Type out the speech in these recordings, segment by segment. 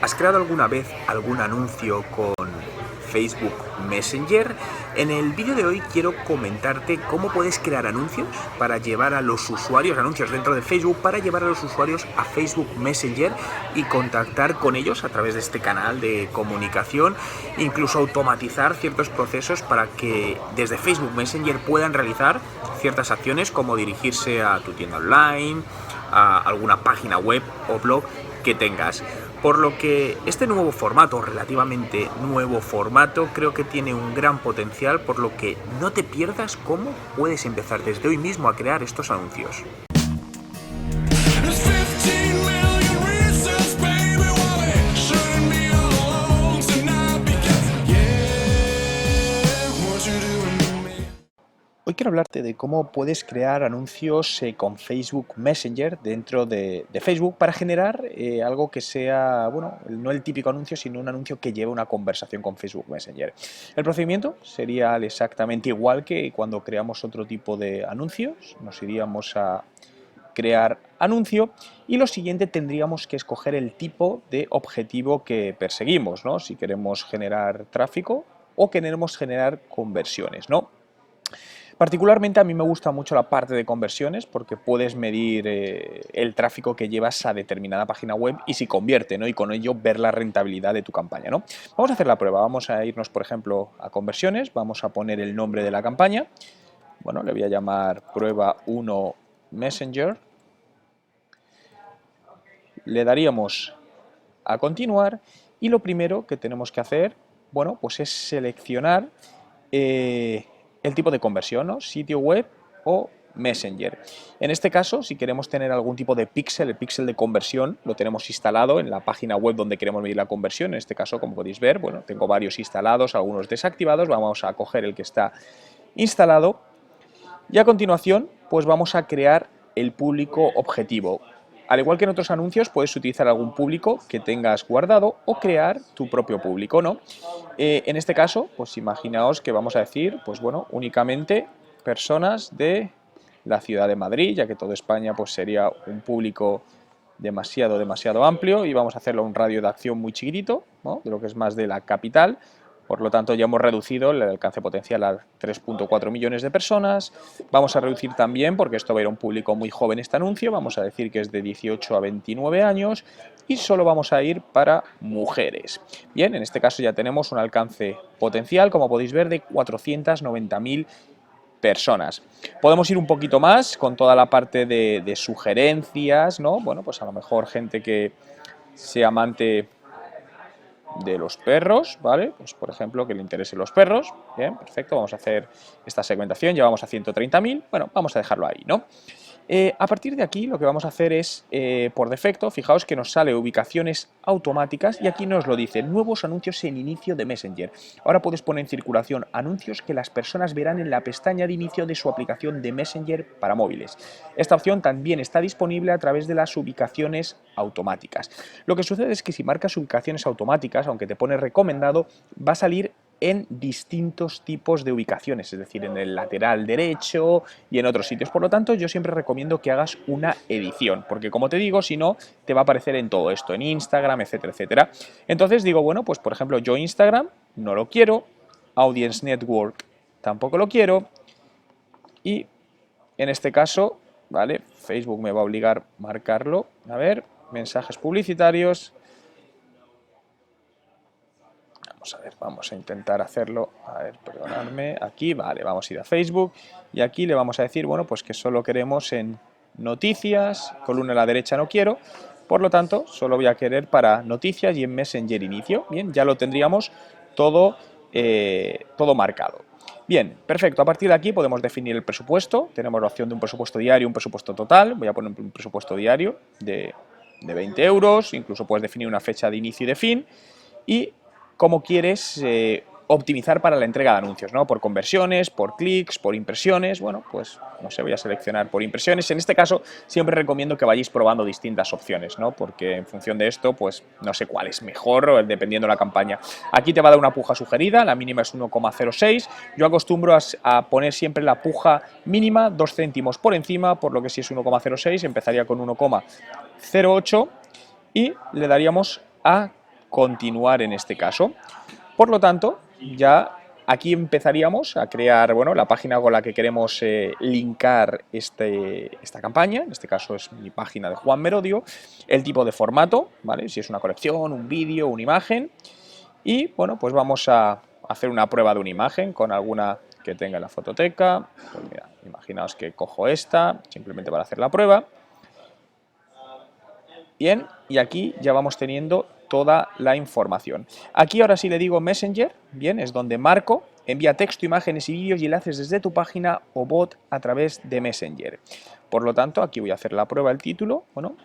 ¿Has creado alguna vez algún anuncio con Facebook Messenger? En el vídeo de hoy quiero comentarte cómo puedes crear anuncios para llevar a los usuarios, anuncios dentro de Facebook, para llevar a los usuarios a Facebook Messenger y contactar con ellos a través de este canal de comunicación, incluso automatizar ciertos procesos para que desde Facebook Messenger puedan realizar ciertas acciones como dirigirse a tu tienda online, a alguna página web o blog que tengas. Por lo que este nuevo formato, relativamente nuevo formato, creo que tiene un gran potencial, por lo que no te pierdas cómo puedes empezar desde hoy mismo a crear estos anuncios. Hoy quiero hablarte de cómo puedes crear anuncios con Facebook Messenger dentro de Facebook para generar algo que sea, bueno, no el típico anuncio, sino un anuncio que lleve una conversación con Facebook Messenger. El procedimiento sería exactamente igual que cuando creamos otro tipo de anuncios. Nos iríamos a crear anuncio y lo siguiente, tendríamos que escoger el tipo de objetivo que perseguimos, ¿no? Si queremos generar tráfico o queremos generar conversiones, ¿no? Particularmente a mí me gusta mucho la parte de conversiones porque puedes medir el tráfico que llevas a determinada página web y si convierte, ¿no? Y con ello ver la rentabilidad de tu campaña, ¿no? Vamos a hacer la prueba, vamos a irnos, por ejemplo, a conversiones, vamos a poner el nombre de la campaña, bueno, le voy a llamar prueba 1 Messenger, le daríamos a continuar y lo primero que tenemos que hacer, bueno, pues es seleccionar el tipo de conversión, ¿no? Sitio web o Messenger. En este caso, si queremos tener algún tipo de píxel, el píxel de conversión lo tenemos instalado en la página web donde queremos medir la conversión. En este caso, como podéis ver, bueno, tengo varios instalados, algunos desactivados. Vamos a coger el que está instalado y a continuación, pues vamos a crear el público objetivo. Al igual que en otros anuncios, puedes utilizar algún público que tengas guardado o crear tu propio público, ¿no? En este caso, pues imaginaos que vamos a decir, pues bueno, únicamente personas de la ciudad de Madrid, ya que toda España pues sería un público demasiado amplio y vamos a hacerlo un radio de acción muy chiquitito, ¿no? De lo que es más de la capital. Por lo tanto, ya hemos reducido el alcance potencial a 3.4 millones de personas. Vamos a reducir también, porque esto va a ir a un público muy joven este anuncio, vamos a decir que es de 18 a 29 años y solo vamos a ir para mujeres. Bien, en este caso ya tenemos un alcance potencial, como podéis ver, de 490.000 personas. Podemos ir un poquito más con toda la parte de sugerencias, ¿no? Bueno, pues a lo mejor gente que sea amante de los perros, ¿vale? Pues por ejemplo, que le interesen los perros. Bien, perfecto, vamos a hacer esta segmentación, llevamos a 130.000, bueno, vamos a dejarlo ahí, ¿no? A partir de aquí lo que vamos a hacer es, por defecto, fijaos que nos sale ubicaciones automáticas y aquí nos lo dice, nuevos anuncios en inicio de Messenger. Ahora puedes poner en circulación anuncios que las personas verán en la pestaña de inicio de su aplicación de Messenger para móviles. Esta opción también está disponible a través de las ubicaciones automáticas. Lo que sucede es que si marcas ubicaciones automáticas, aunque te pone recomendado, va a salir en distintos tipos de ubicaciones, es decir, en el lateral derecho y en otros sitios. Por lo tanto, yo siempre recomiendo que hagas una edición, porque como te digo, si no, te va a aparecer en todo esto, en Instagram, etcétera, etcétera. Entonces digo, bueno, pues por ejemplo, yo Instagram no lo quiero, Audience Network tampoco lo quiero y en este caso, ¿vale? Facebook me va a obligar a marcarlo. A ver, mensajes publicitarios. Vamos a ver, vamos a intentar hacerlo, a ver, perdonadme, aquí, vale, vamos a ir a Facebook y aquí le vamos a decir, bueno, pues que solo queremos en noticias, columna a la derecha no quiero, por lo tanto, solo voy a querer para noticias y en Messenger inicio, bien, ya lo tendríamos todo, todo marcado. Bien, perfecto, a partir de aquí podemos definir el presupuesto, tenemos la opción de un presupuesto diario, un presupuesto total, voy a poner un presupuesto diario de 20 euros, incluso puedes definir una fecha de inicio y de fin y cómo quieres optimizar para la entrega de anuncios, ¿no? Por conversiones, por clics, por impresiones. Bueno, pues no sé, voy a seleccionar por impresiones. En este caso, siempre recomiendo que vayáis probando distintas opciones, ¿no? Porque en función de esto, pues no sé cuál es mejor, dependiendo de la campaña. Aquí te va a dar una puja sugerida, la mínima es 1,06. Yo acostumbro a poner siempre la puja mínima 2 céntimos por encima, por lo que si es 1,06 empezaría con 1,08 y le daríamos a continuar en este caso. Por lo tanto, ya aquí empezaríamos a crear, bueno, la página con la que queremos linkar esta campaña. En este caso es mi página de Juan Merodio, el tipo de formato, ¿vale? Si es una colección, un vídeo, una imagen. Y bueno, pues vamos a hacer una prueba de una imagen con alguna que tenga en la fototeca. Pues mira, imaginaos que cojo esta, simplemente para hacer la prueba. Bien, y aquí ya vamos teniendo toda la información. Aquí ahora sí le digo Messenger, bien, es donde marco, envía texto, imágenes y vídeos y enlaces desde tu página o bot a través de Messenger. Por lo tanto, aquí voy a hacer la prueba del título, bueno,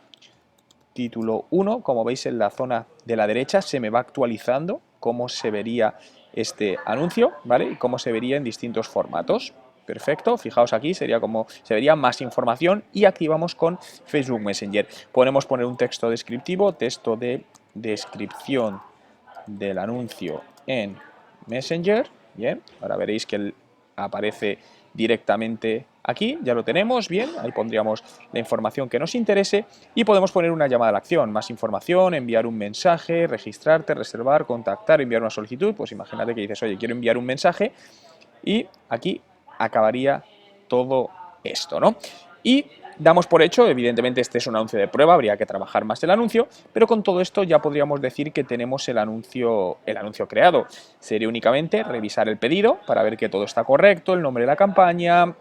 título 1, como veis en la zona de la derecha se me va actualizando cómo se vería este anuncio, ¿vale? Y cómo se vería en distintos formatos. Perfecto, fijaos aquí, sería como se vería más información y activamos con Facebook Messenger. Podemos poner un texto descriptivo, texto de descripción del anuncio en Messenger. Bien, ahora veréis que aparece directamente aquí, ya lo tenemos, bien, ahí pondríamos la información que nos interese y podemos poner una llamada a la acción, más información, enviar un mensaje, registrarte, reservar, contactar, enviar una solicitud. Pues imagínate que dices, oye, quiero enviar un mensaje y aquí acabaría todo esto, ¿no? Y damos por hecho, evidentemente este es un anuncio de prueba, habría que trabajar más el anuncio, pero con todo esto ya podríamos decir que tenemos el anuncio creado. Sería únicamente revisar el pedido para ver que todo está correcto, el nombre de la campaña,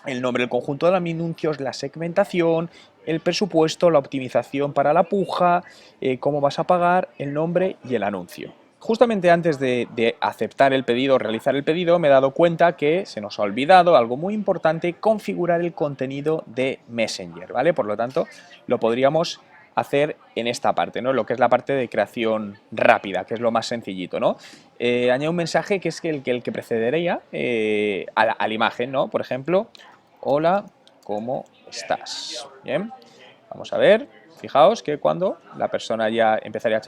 el nombre del conjunto de los anuncios, la segmentación, el presupuesto, la optimización para la puja, cómo vas a pagar, el nombre y el anuncio. Justamente antes de aceptar el pedido, realizar el pedido, me he dado cuenta que se nos ha olvidado algo muy importante, configurar el contenido de Messenger, ¿vale? Por lo tanto, lo podríamos hacer en esta parte, ¿no? Lo que es la parte de creación rápida, que es lo más sencillito, ¿no? Añade un mensaje que es el que precedería a la imagen, ¿no? Por ejemplo, hola, ¿cómo estás? Bien, vamos a ver. Fijaos que cuando la persona ya empezaría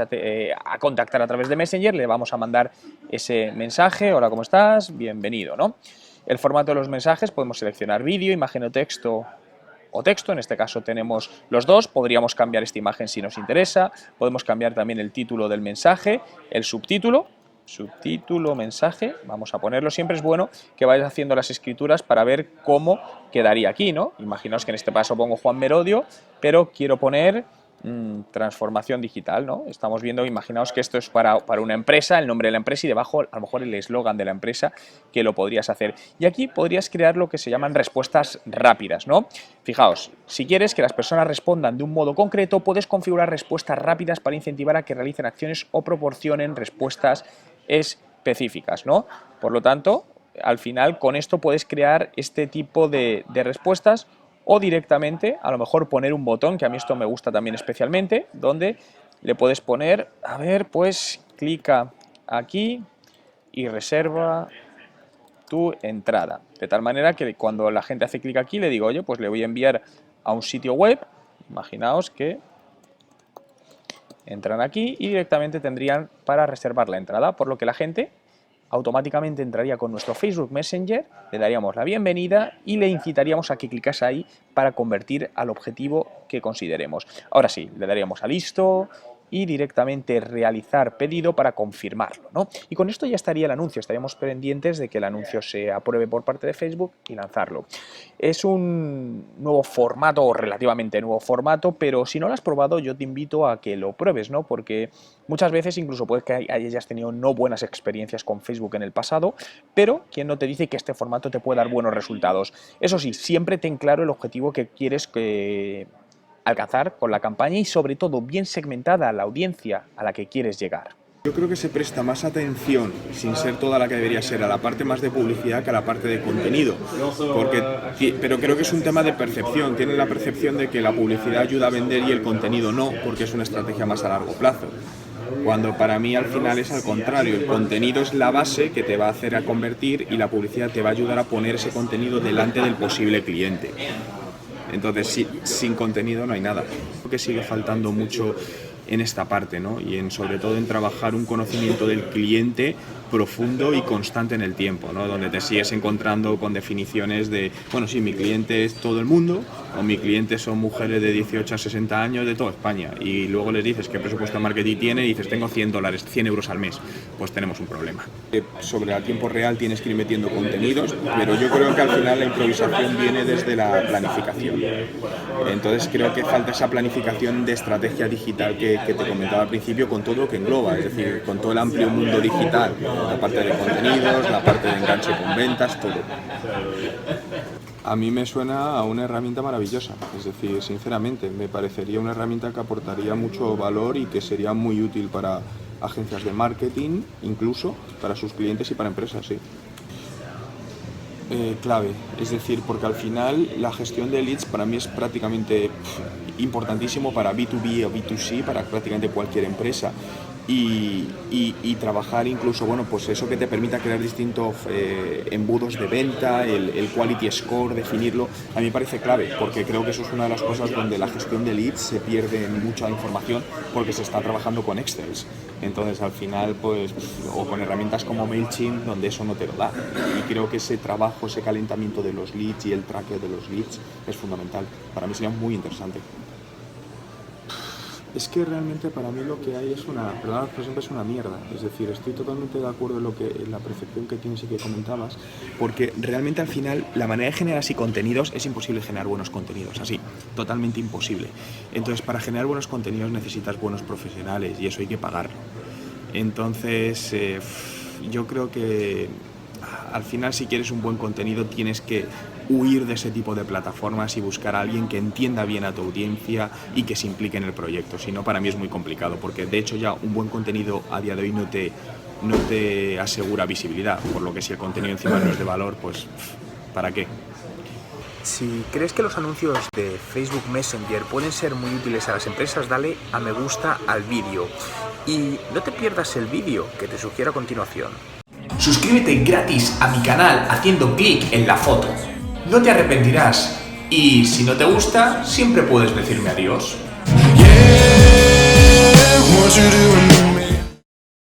a contactar a través de Messenger, le vamos a mandar ese mensaje, hola, ¿cómo estás? Bienvenido, ¿no? El formato de los mensajes, podemos seleccionar vídeo, imagen o texto, en este caso tenemos los dos, podríamos cambiar esta imagen si nos interesa, podemos cambiar también el título del mensaje, el subtítulo, mensaje, vamos a ponerlo, siempre es bueno que vayas haciendo las escrituras para ver cómo quedaría aquí, ¿no? Imaginaos que en este caso pongo Juan Merodio, pero quiero poner transformación digital, ¿no? Estamos viendo, imaginaos que esto es para una empresa, el nombre de la empresa y debajo a lo mejor el eslogan de la empresa que lo podrías hacer. Y aquí podrías crear lo que se llaman respuestas rápidas, ¿no? Fijaos, si quieres que las personas respondan de un modo concreto, puedes configurar respuestas rápidas para incentivar a que realicen acciones o proporcionen respuestas específicas, ¿no? Por lo tanto, al final con esto puedes crear este tipo de respuestas o directamente, a lo mejor poner un botón, que a mí esto me gusta también especialmente, donde le puedes poner, a ver, pues clica aquí y reserva tu entrada. De tal manera que cuando la gente hace clic aquí, le digo, oye, pues le voy a enviar a un sitio web, imaginaos que entran aquí y directamente tendrían para reservar la entrada, por lo que la gente automáticamente entraría con nuestro Facebook Messenger, le daríamos la bienvenida y le incitaríamos a que clicase ahí para convertir al objetivo que consideremos. Ahora sí, le daríamos a listo y directamente realizar pedido para confirmarlo, ¿no? Y con esto ya estaría el anuncio, estaríamos pendientes de que el anuncio se apruebe por parte de Facebook y lanzarlo. Es un nuevo formato, o relativamente nuevo formato, pero si no lo has probado yo te invito a que lo pruebes, ¿no? Porque muchas veces incluso puede que hayas tenido no buenas experiencias con Facebook en el pasado, pero ¿quién no te dice que este formato te puede dar buenos resultados? Eso sí, siempre ten claro el objetivo que quieres alcanzar con la campaña y sobre todo bien segmentada a la audiencia a la que quieres llegar. Yo creo que se presta más atención, sin ser toda la que debería ser, a la parte más de publicidad que a la parte de contenido. Pero creo que es un tema de percepción. Tienen la percepción de que la publicidad ayuda a vender y el contenido no, porque es una estrategia más a largo plazo. Cuando para mí al final es al contrario, el contenido es la base que te va a hacer a convertir y la publicidad te va a ayudar a poner ese contenido delante del posible cliente. Entonces, sin contenido no hay nada. Creo que sigue faltando mucho en esta parte, ¿no? Y sobre todo en trabajar un conocimiento del cliente profundo y constante en el tiempo, ¿no? Donde te sigues encontrando con definiciones de, bueno, sí, mi cliente es todo el mundo, o mi cliente son mujeres de 18 a 60 años de toda España, y luego les dices qué presupuesto de marketing tiene y dices tengo $100, 100 euros al mes, pues tenemos un problema. Sobre a tiempo real tienes que ir metiendo contenidos, pero yo creo que al final la improvisación viene desde la planificación. Entonces creo que falta esa planificación de estrategia digital que te comentaba al principio, con todo lo que engloba, es decir, con todo el amplio mundo digital, la parte de contenidos, la parte de enganche con ventas, todo. A mí me suena a una herramienta maravillosa, es decir, sinceramente, me parecería una herramienta que aportaría mucho valor y que sería muy útil para agencias de marketing, incluso para sus clientes y para empresas, sí. Clave, es decir, porque al final la gestión de leads para mí es prácticamente importantísimo para B2B o B2C, para prácticamente cualquier empresa. Y trabajar incluso, bueno, pues eso que te permita crear distintos embudos de venta, el quality score, definirlo, a mí me parece clave, porque creo que eso es una de las cosas donde la gestión de leads se pierde mucha información porque se está trabajando con Excel. Entonces al final, pues, o con herramientas como MailChimp, donde eso no te lo da. Y creo que ese trabajo, ese calentamiento de los leads y el tracker de los leads es fundamental. Para mí sería muy interesante. Es que realmente para mí lo que hay es una mierda. Es decir, estoy totalmente de acuerdo en la percepción que tienes y que comentabas, porque realmente al final la manera de generar así contenidos es imposible generar buenos contenidos, así, totalmente imposible. Entonces, para generar buenos contenidos necesitas buenos profesionales y eso hay que pagarlo. Entonces, yo creo que al final, si quieres un buen contenido, tienes que huir de ese tipo de plataformas y buscar a alguien que entienda bien a tu audiencia y que se implique en el proyecto. Si no, para mí es muy complicado, porque de hecho ya un buen contenido a día de hoy no te asegura visibilidad, por lo que si el contenido encima no es de valor, pues ¿para qué? Si crees que los anuncios de Facebook Messenger pueden ser muy útiles a las empresas, dale a me gusta al vídeo y no te pierdas el vídeo que te sugiero a continuación. Suscríbete gratis a mi canal haciendo clic en la foto. No te arrepentirás y si no te gusta, siempre puedes decirme adiós. Yeah, what you doing?